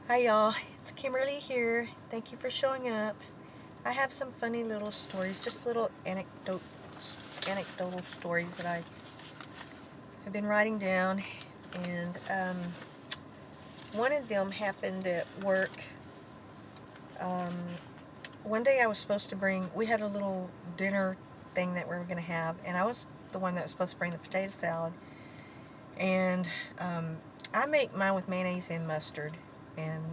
Hi y'all, it's Kimberly here. Thank you for showing up. I have some funny little stories, just little anecdotal stories that I have been writing down, and one of them happened at work. Um, One day I was supposed to bring, we had a little dinner thing that we were going to have, and I was the one that was supposed to bring the potato salad, and I make mine with mayonnaise and mustard, and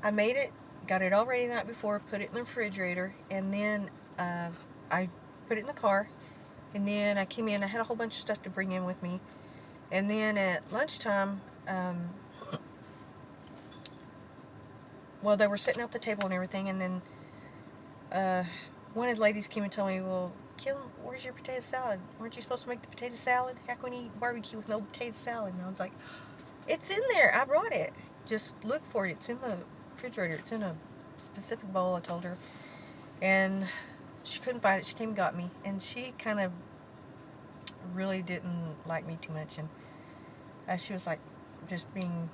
I made it, got it all ready the night before, put it in the refrigerator, and then I put it in the car, and then I came in, I had a whole bunch of stuff to bring in with me, and then at lunchtime, well, they were setting out the table and everything, and then one of the ladies came and told me, well, Kim, where's your potato salad? Weren't you supposed to make the potato salad? How can we eat barbecue with no potato salad? And I was like, it's in there. I brought it. Just look for it. It's in the refrigerator. It's in a specific bowl, I told her. And she couldn't find it. She came and got me. And she kind of really didn't like me too much. And she was like just being,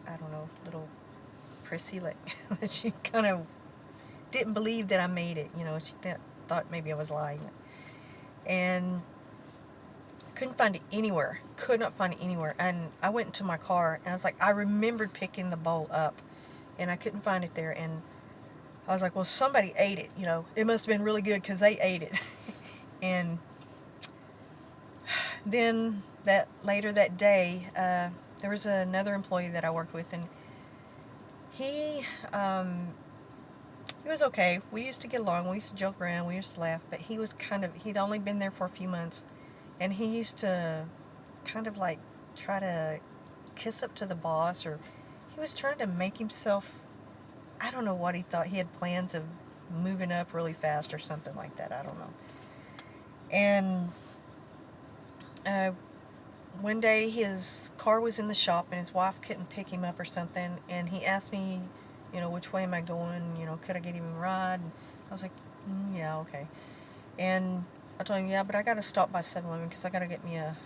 I don't know, little prissy. Like she kind of didn't believe that I made it. You know, she thought maybe I was lying. And couldn't find it anywhere. Could not find it anywhere. And I went into my car and I was like, I remembered picking the bowl up and I couldn't find it there. And I was like, well, somebody ate it. You know, it must have been really good because they ate it. And then later that day, there was another employee that I worked with, and he was okay. We used to get along. We used to joke around. We used to laugh. But he was he'd only been there for a few months. And he used to kind of like try to kiss up to the boss, or he was trying to make himself, I don't know what he thought. He had plans of moving up really fast or something like that. I don't know. And one day his car was in the shop and his wife couldn't pick him up or something. And he asked me, you know, which way am I going? You know, could I get him a ride? And I was like, yeah, okay. And I told him, yeah, but I got to stop by 7-Eleven because I got to get me a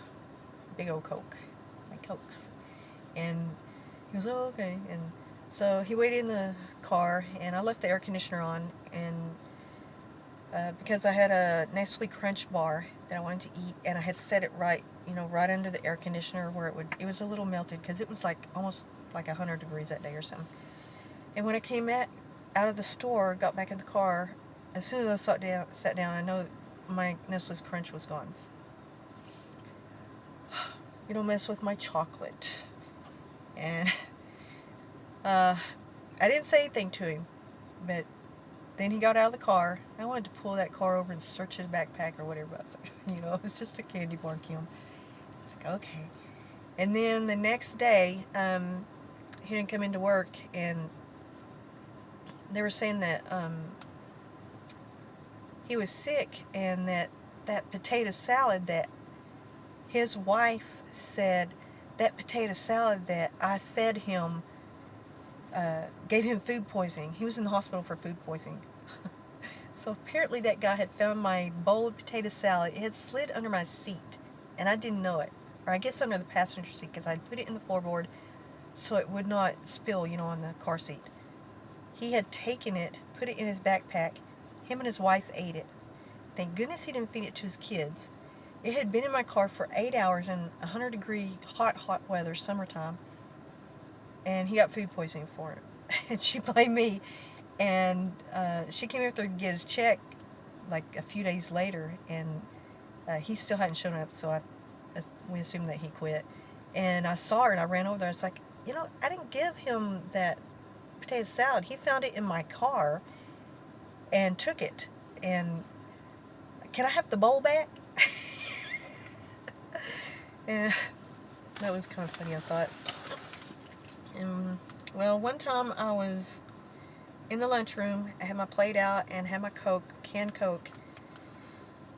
big old Coke, my Cokes. And he goes, oh, okay. And so he waited in the car, and I left the air conditioner on, and because I had a Nestle Crunch bar that I wanted to eat, and I had set it right, you know, right under the air conditioner where it was a little melted because it was like almost like 100 degrees that day or something. And when I came out of the store, got back in the car, as soon as I sat down, I know my Nestle's Crunch was gone. You don't mess with my chocolate. And I didn't say anything to him, but then he got out of the car. I wanted to pull that car over and search his backpack or whatever. I was like, you know, it was just a candy bar, Kim. I was like, okay. And then the next day, he didn't come into work, and they were saying that he was sick, and that potato salad that his wife said, that potato salad that I fed him gave him food poisoning. He was in the hospital for food poisoning. So apparently that guy had found my bowl of potato salad. It had slid under my seat, and I didn't know it. Or I guess under the passenger seat, because I'd put it in the floorboard so it would not spill, you know, on the car seat. He had taken it, put it in his backpack. Him and his wife ate it. Thank goodness he didn't feed it to his kids. It had been in my car for 8 hours in 100-degree hot weather, summertime, and he got food poisoning for it. And she blamed me. And she came after to get his check like a few days later, and he still hadn't shown up, so we assumed that he quit. And I saw her, and I ran over there. I was like, you know, I didn't give him that potato salad. He found it in my car and took it. And can I have the bowl back? And that was kind of funny, I thought. And, well, one time I was in the lunchroom. I had my plate out and had my canned Coke.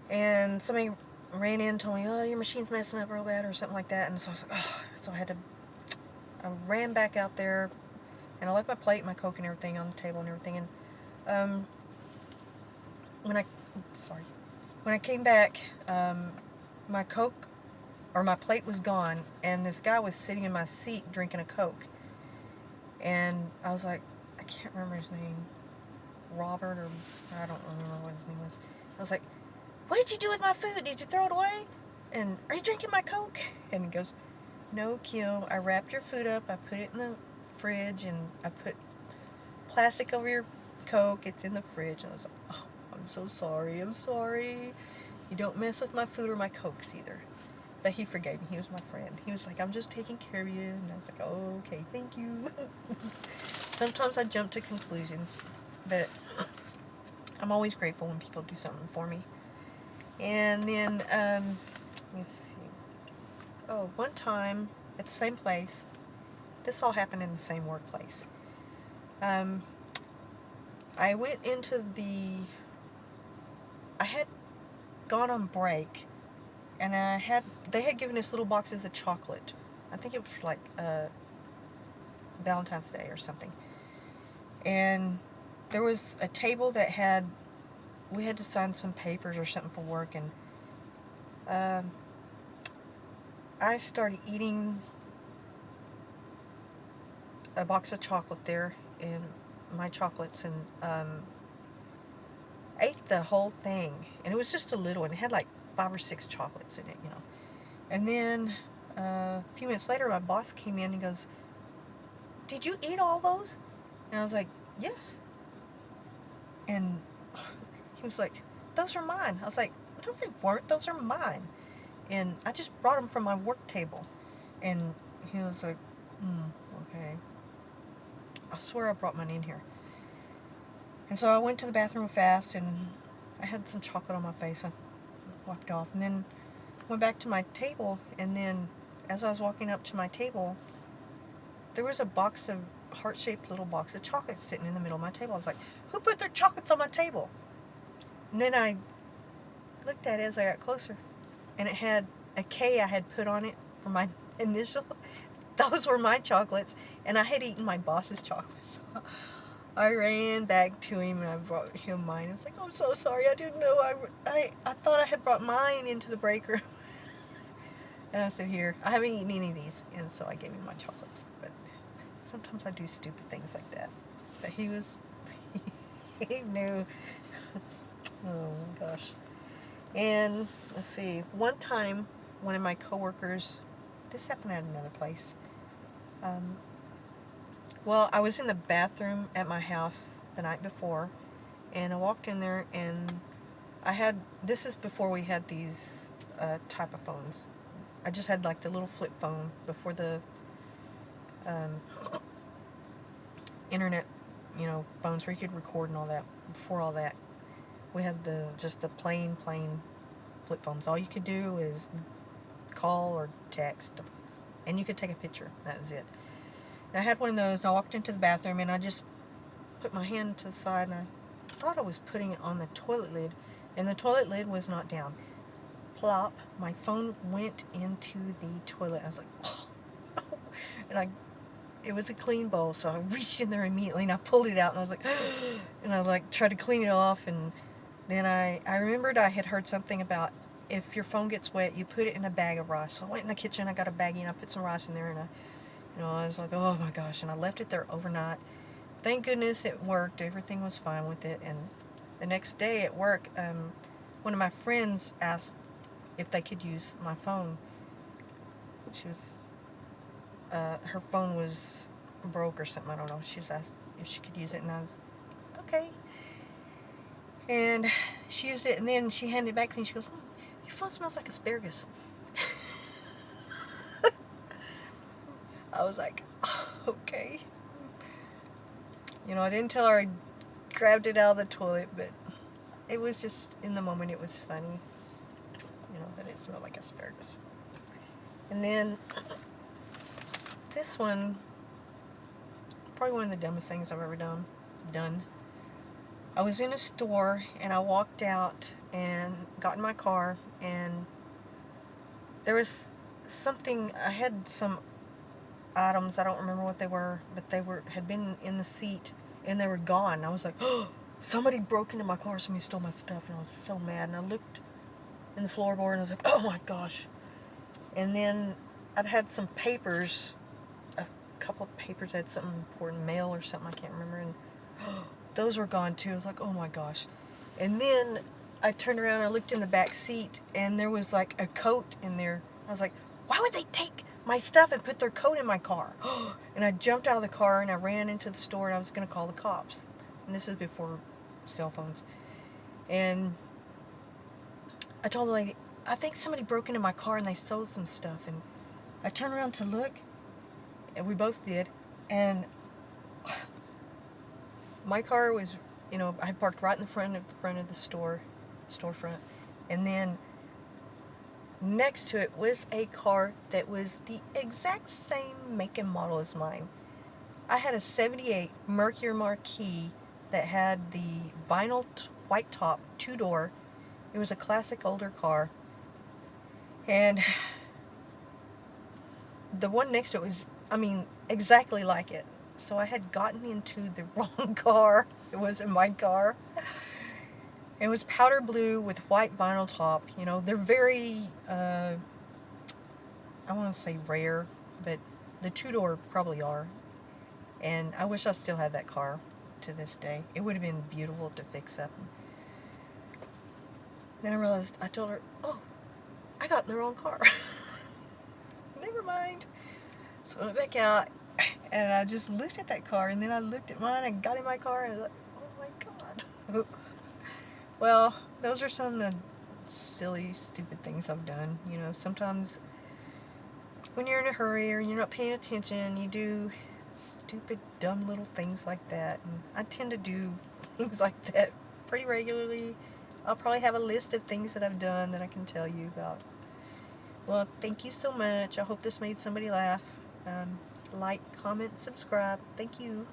And somebody ran in and told me, oh, your machine's messing up real bad or something like that. And so I was like, oh. So I ran back out there, and I left my plate and my Coke and everything on the table and everything. And when I came back, my Coke, or my plate was gone, and this guy was sitting in my seat drinking a Coke. And I was like, I can't remember his name, Robert, or I don't remember what his name was. I was like, what did you do with my food? Did you throw it away? And are you drinking my Coke? And he goes, no, Kim, I wrapped your food up, I put it in the fridge, and I put plastic over your Coke, it's in the fridge. And I was like, oh, I'm so sorry, I'm sorry. You don't mess with my food or my Cokes either. But he forgave me, he was my friend. He was like, I'm just taking care of you. And I was like, oh, okay, thank you. Sometimes I jump to conclusions, but I'm always grateful when people do something for me. And then, let's see. Oh, one time at the same place, this all happened in the same workplace. I went into I had gone on break, and they had given us little boxes of chocolate. I think it was like Valentine's Day or something. And there was a table that we had to sign some papers or something for work, and I started eating a box of chocolate there, and my chocolates, and ate the whole thing. And it was just a little one. It had like 5 or 6 chocolates in it, you know. And then a few minutes later, my boss came in and goes, did you eat all those? And I was like, yes. And he was like, those are mine. I was like, no, they weren't. Those are mine. And I just brought them from my work table. And he was like, okay. I swear I brought mine in here. And so I went to the bathroom fast, and I had some chocolate on my face. I wiped it off, and then went back to my table. And then as I was walking up to my table, there was a box of heart-shaped little box of chocolates sitting in the middle of my table. I was like, who put their chocolates on my table? And then I looked at it as I got closer, and it had a K I had put on it for my initial. Those were my chocolates, and I had eaten my boss's chocolates. So I ran back to him, and I brought him mine. I was like, I'm so sorry, I didn't know. I thought I had brought mine into the break room. And I said, here, I haven't eaten any of these. And so I gave him my chocolates. But sometimes I do stupid things like that. But he knew. Oh my gosh. And let's see, one time, one of my coworkers, this happened at another place. Well, I was in the bathroom at my house the night before, and I walked in there, and this is before we had these type of phones. I just had like the little flip phone before the internet, phones where you could record and all that. Before all that, we had just the plain flip phones. All you could do is call or text, and you could take a picture. That was it. And I had one of those, and I walked into the bathroom, and I just put my hand to the side, and I thought I was putting it on the toilet lid, and the toilet lid was not down. Plop, my phone went into the toilet. I was like, oh. And it was a clean bowl, so I reached in there immediately, and I pulled it out, and I was like, and I like tried to clean it off, and then I remembered I had heard something about if your phone gets wet, you put it in a bag of rice. So I went in the kitchen, I got a baggie, and I put some rice in there, and I was like, oh my gosh, and I left it there overnight. Thank goodness it worked. Everything was fine with it. And the next day at work, one of my friends asked if they could use my phone. Her phone was broke or something, I don't know. She was asked if she could use it, and I was, okay. And she used it, and then she handed it back to me, and she goes, your phone smells like asparagus. I was like, okay. I didn't tell her I grabbed it out of the toilet, but it was just, in the moment, it was funny, that it smelled like asparagus. And then, this one, probably one of the dumbest things I've ever done. I was in a store, and I walked out and got in my car, and there was something, I had some items, I don't remember what they were, but had been in the seat, and they were gone. I was like, oh, somebody broke into my car, somebody stole my stuff, and I was so mad, and I looked in the floorboard, and I was like, oh my gosh. And then I'd had some papers, a couple of papers had something important, mail or something, I can't remember, and those were gone too. I was like, oh my gosh. And then I turned around and I looked in the back seat, and there was like a coat in there. I was like, why would they take my stuff and put their coat in my car? And I jumped out of the car and I ran into the store, and I was going to call the cops. And this is before cell phones. And I told the lady, I think somebody broke into my car and they stole some stuff. And I turned around to look, and we both did. And my car was, I had parked right in the front of the storefront. And then next to it was a car that was the exact same make and model as mine. I had a 78 Mercury Marquis that had the vinyl white top, 2-door. It was a classic older car. And the one next to it was, exactly like it. So I had gotten into the wrong car. It wasn't my car. It was powder blue with white vinyl top. They're very, I want to say rare, but the 2-door probably are. And I wish I still had that car to this day. It would have been beautiful to fix up. Then I realized, I told her, oh, I got in the wrong car. Never mind. So I went back out, and I just looked at that car, and then I looked at mine, and got in my car, and I was like, oh my God. Well, those are some of the silly, stupid things I've done. Sometimes when you're in a hurry or you're not paying attention, you do stupid, dumb little things like that. And I tend to do things like that pretty regularly. I'll probably have a list of things that I've done that I can tell you about. Well, thank you so much. I hope this made somebody laugh. Like, comment, subscribe. Thank you.